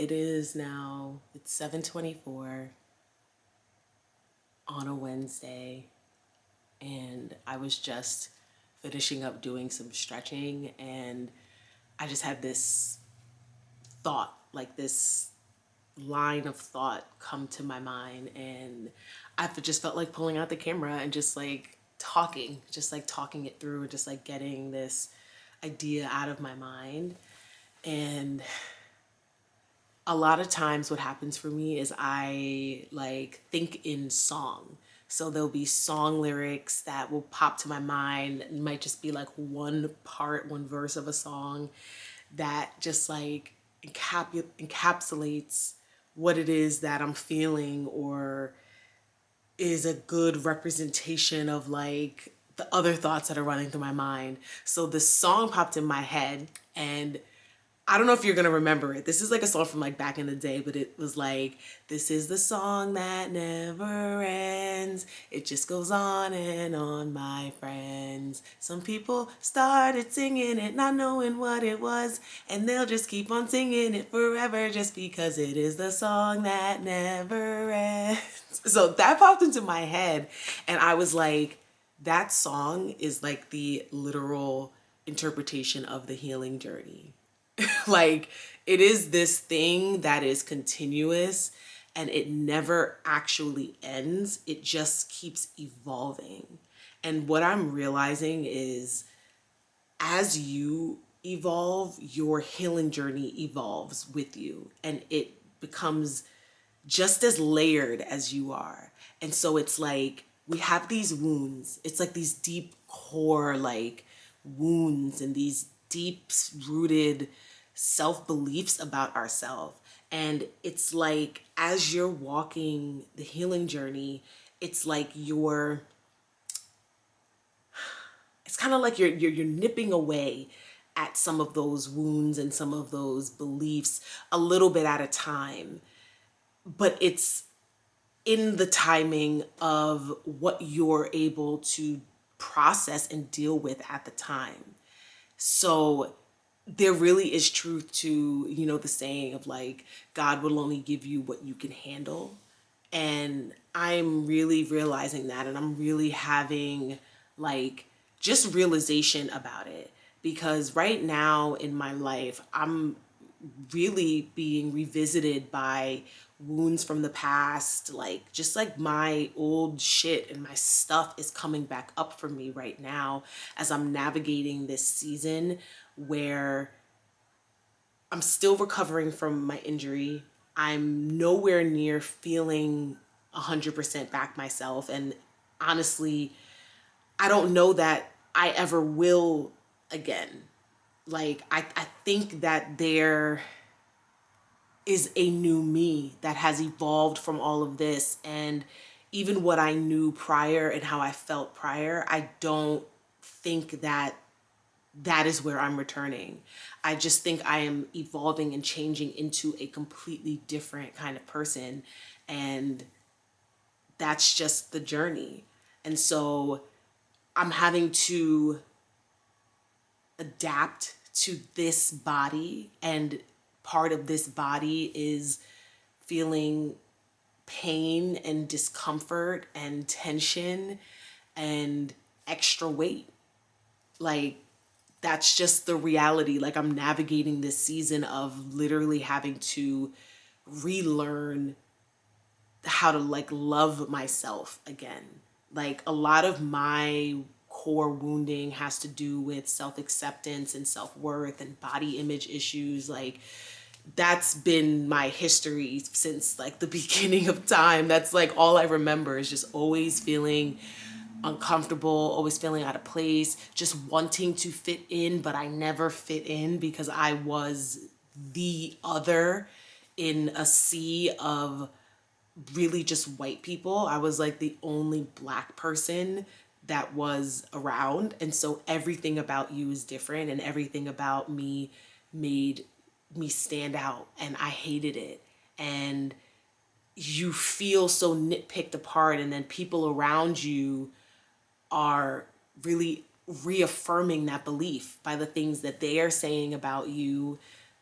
it is now, it's 7:24 on a Wednesday, and I was just finishing up doing some stretching, and I just had this thought, like this line of thought come to my mind, and just felt like pulling out the camera and just like talking it through, and just like getting this idea out of my mind. And a lot of times what happens for me is I like think in song. So there'll be song lyrics that will pop to my mind. It might just be like one part, one verse of a song that just like encapsulates what it is that I'm feeling, or is a good representation of like the other thoughts that are running through my mind. So the song popped in my head, and I don't know if you're gonna remember it. This is like a song from like back in the day, but it was like, this is the song that never ends. It just goes on, my friends. Some people started singing it, not knowing what it was, and they'll just keep on singing it forever just because it is the song that never ends. So that popped into my head, and I was like, that song is like the literal interpretation of the healing journey. Like, it is this thing that is continuous, and it never actually ends. It just keeps evolving. And what I'm realizing is, as you evolve, your healing journey evolves with you, and it becomes just as layered as you are. And so it's like we have these wounds. It's like these deep core like wounds, and these deep rooted self beliefs about ourselves. And it's like as you're walking the healing journey, it's like it's kind of like you're nipping away at some of those wounds and some of those beliefs a little bit at a time. But it's in the timing of what you're able to process and deal with at the time. So there really is truth to, the saying of like, God will only give you what you can handle. And I'm really realizing that, and I'm really having like just realization about it, because right now in my life, I'm really being revisited by wounds from the past. Like, just like my old shit and my stuff is coming back up for me right now as I'm navigating this season where I'm still recovering from my injury. I'm nowhere near feeling 100% back myself. And honestly, I don't know that I ever will again. Like, I think that there is a new me that has evolved from all of this. And even what I knew prior and how I felt prior, I don't think that that is where I'm returning. I just think I am evolving and changing into a completely different kind of person. And that's just the journey. And so I'm having to adapt to this body, and part of this body is feeling pain and discomfort and tension and extra weight. Like, that's just the reality. Like, I'm navigating this season of literally having to relearn how to like love myself again. Like, a lot of my core wounding has to do with self-acceptance and self-worth and body image issues. Like, that's been my history since like the beginning of time. That's like all I remember, is just always feeling uncomfortable, always feeling out of place, just wanting to fit in, but I never fit in because I was the other in a sea of really just white people. I was like the only black person that was around. And so everything about you is different, and everything about me made me stand out, and I hated it. And you feel so nitpicked apart, and then people around you are really reaffirming that belief by the things that they are saying about you,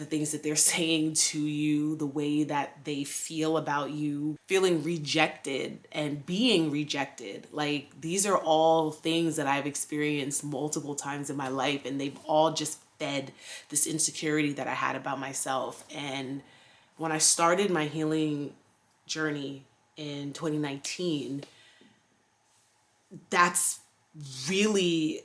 the things that they're saying to you, the way that they feel about you, feeling rejected and being rejected. Like, these are all things that I've experienced multiple times in my life, and they've all just fed this insecurity that I had about myself. And when I started my healing journey in 2019, that's really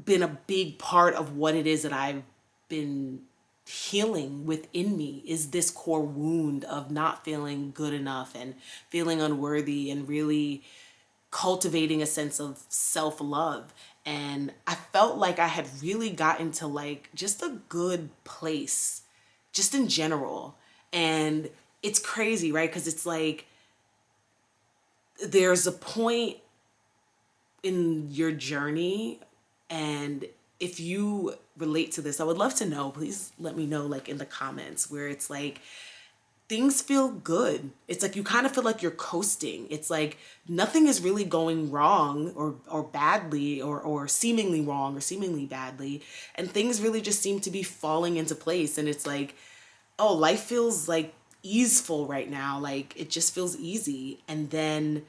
been a big part of what it is that I've been healing within me, is this core wound of not feeling good enough and feeling unworthy, and really cultivating a sense of self-love. And I felt like I had really gotten to like just a good place just in general. And it's crazy, right? Because it's like there's a point in your journey, and if you relate to this, I would love to know. Please let me know, like in the comments, where it's like things feel good. It's like you kind of feel like you're coasting. It's like nothing is really going wrong or badly, or seemingly wrong or seemingly badly, and things really just seem to be falling into place. And it's like, oh, life feels like easeful right now. Like it just feels easy. And then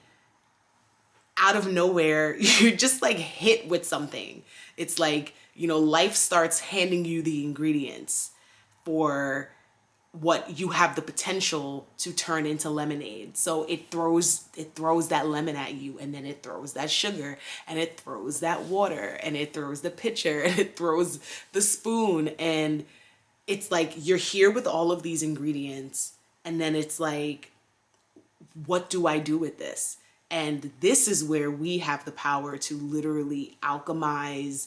out of nowhere, you're just like hit with something. It's like, life starts handing you the ingredients for what you have the potential to turn into lemonade. So it throws that lemon at you, and then it throws that sugar, and it throws that water, and it throws the pitcher, and it throws the spoon. And it's like you're here with all of these ingredients, and then it's like, what do I do with this? And this is where we have the power to literally alchemize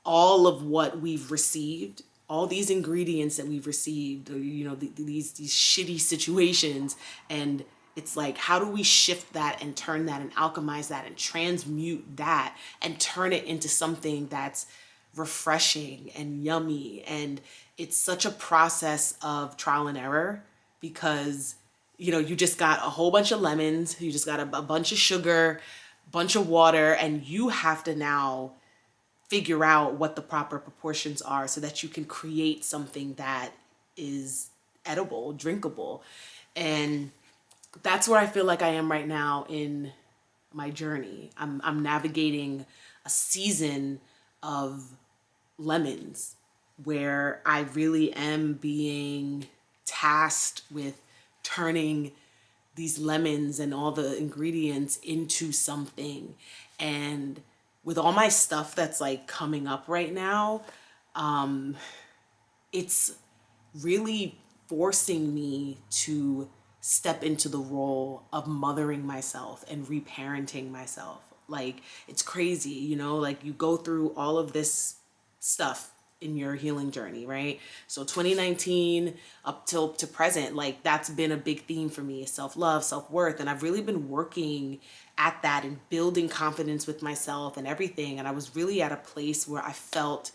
all of what we've received, all these ingredients that we've received, these shitty situations. And it's like, how do we shift that and turn that and alchemize that and transmute that and turn it into something that's refreshing and yummy? And it's such a process of trial and error, because you just got a whole bunch of lemons, you just got a bunch of sugar, bunch of water, and you have to now figure out what the proper proportions are so that you can create something that is edible, drinkable. And that's where I feel like I am right now in my journey. I'm navigating a season of lemons where I really am being tasked with turning these lemons and all the ingredients into something. And with all my stuff that's like coming up right now, it's really forcing me to step into the role of mothering myself and reparenting myself. Like, it's crazy, like you go through all of this stuff in your healing journey, right? So 2019 up till to present, like that's been a big theme for me, self-love, self-worth. And I've really been working at that and building confidence with myself and everything. And I was really at a place where I felt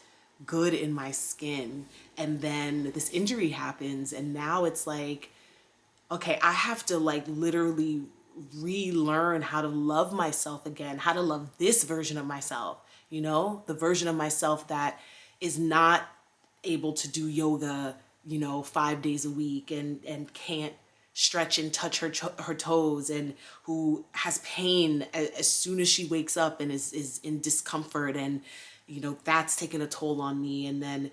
good in my skin. And then this injury happens, and now it's like, okay, I have to like literally relearn how to love myself again, how to love this version of myself, the version of myself that is not able to do yoga, 5 days a week, and can't stretch and touch her toes, and who has pain as soon as she wakes up and is in discomfort. And, that's taken a toll on me. And then,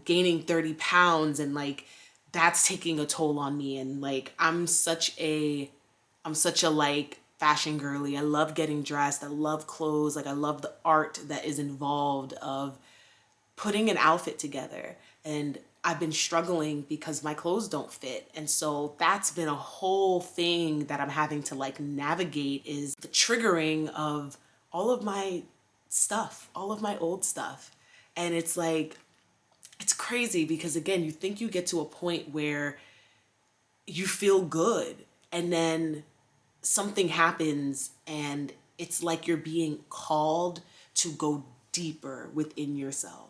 gaining 30 pounds, and like, that's taking a toll on me. And like, I'm such a like fashion girly. I love getting dressed. I love clothes. Like, I love the art that is involved of putting an outfit together. And I've been struggling because my clothes don't fit. And so that's been a whole thing that I'm having to like navigate, is the triggering of all of my stuff, all of my old stuff. And it's like, it's crazy, because again, you think you get to a point where you feel good, and then something happens, and it's like you're being called to go deeper within yourself.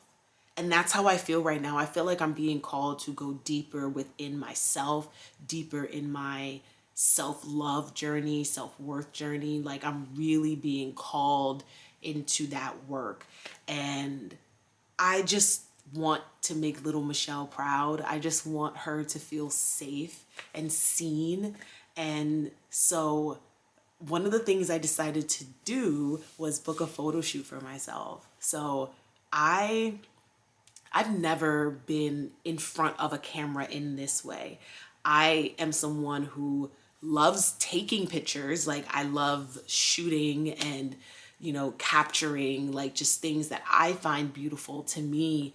And that's how I feel right now. I feel like I'm being called to go deeper within myself, deeper in my self-love journey, self-worth journey. Like, I'm really being called into that work. And I just want to make little Michelle proud. I just want her to feel safe and seen. And so one of the things I decided to do was book a photo shoot for myself. So I I've never been in front of a camera in this way. I am someone who loves taking pictures. Like I love shooting and, capturing like just things that I find beautiful to me.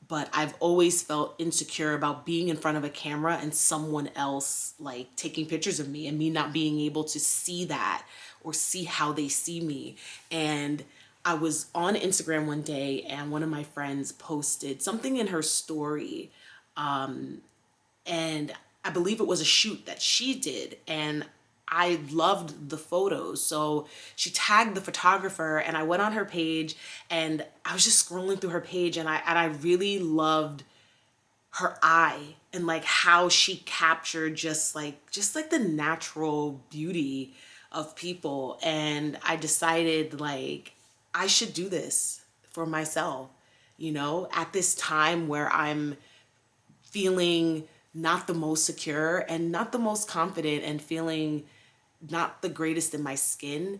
But I've always felt insecure about being in front of a camera and someone else like taking pictures of me and me not being able to see that or see how they see me. And I was on Instagram one day and one of my friends posted something in her story, and I believe it was a shoot that she did, and I loved the photos. So she tagged the photographer and I went on her page and I was just scrolling through her page, and I really loved her eye and like how she captured just like the natural beauty of people. And I decided like I should do this for myself, at this time where I'm feeling not the most secure and not the most confident and feeling not the greatest in my skin.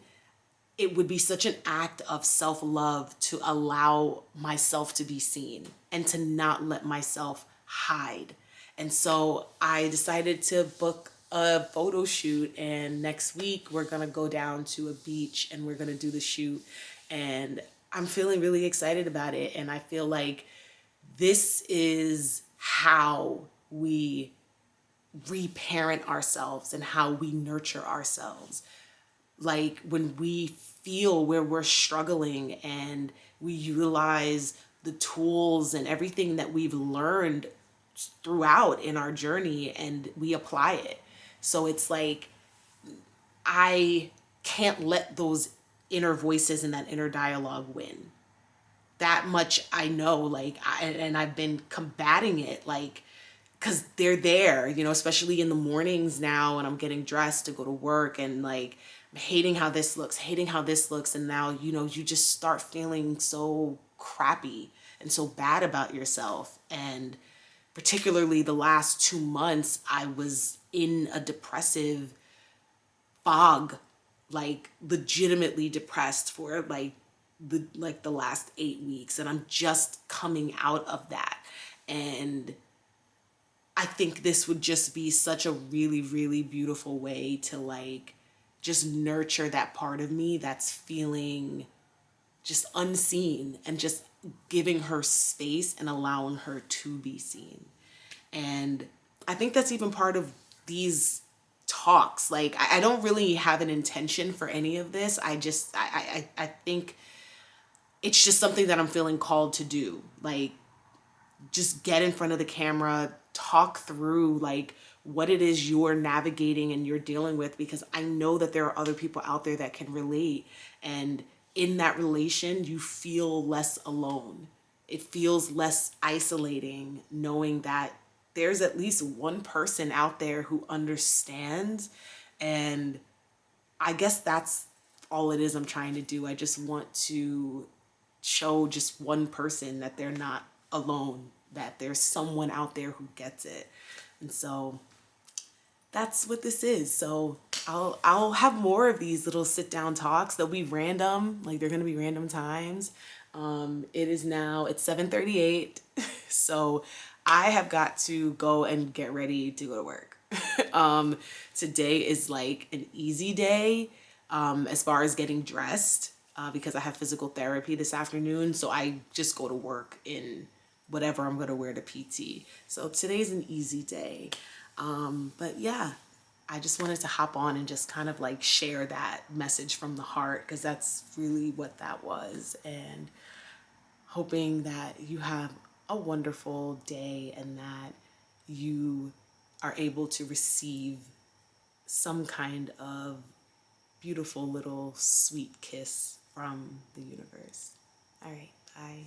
It would be such an act of self-love to allow myself to be seen and to not let myself hide. And so I decided to book a photo shoot, and next week we're going to go down to a beach and we're going to do the shoot, and I'm feeling really excited about it. And I feel like this is how we reparent ourselves and how we nurture ourselves. Like when we feel where we're struggling and we utilize the tools and everything that we've learned throughout in our journey and we apply it. So it's like I can't let those inner voices and that inner dialogue win. That much I know, like, and I've been combating it, like, because they're there, especially in the mornings now when I'm getting dressed to go to work, and like I'm hating how this looks. And now, you just start feeling so crappy and so bad about yourself. And particularly the last 2 months, I was in a depressive fog, like legitimately depressed for the last 8 weeks, and I'm just coming out of that. And I think this would just be such a really, really beautiful way to like just nurture that part of me that's feeling just unseen, and just giving her space and allowing her to be seen. And I think that's even part of these talks. Like I don't really have an intention for any of this. I think it's just something that I'm feeling called to do. Like just get in front of the camera, talk through like what it is you're navigating and you're dealing with, because I know that there are other people out there that can relate. And in that relation, you feel less alone. It feels less isolating knowing that there's at least one person out there who understands. And I guess that's all it is I'm trying to do. I just want to show just one person that they're not alone, that there's someone out there who gets it. And so that's what this is. So I'll have more of these little sit down talks. They'll be random, like they're gonna be random times. It's 7:38, so I have got to go and get ready to go to work. Today is like an easy day, as far as getting dressed, because I have physical therapy this afternoon. So I just go to work in whatever I'm gonna wear to PT. So today's an easy day. But yeah, I just wanted to hop on and just kind of like share that message from the heart, because that's really what that was. And hoping that you have a wonderful day and that you are able to receive some kind of beautiful little sweet kiss from the universe. All right, bye.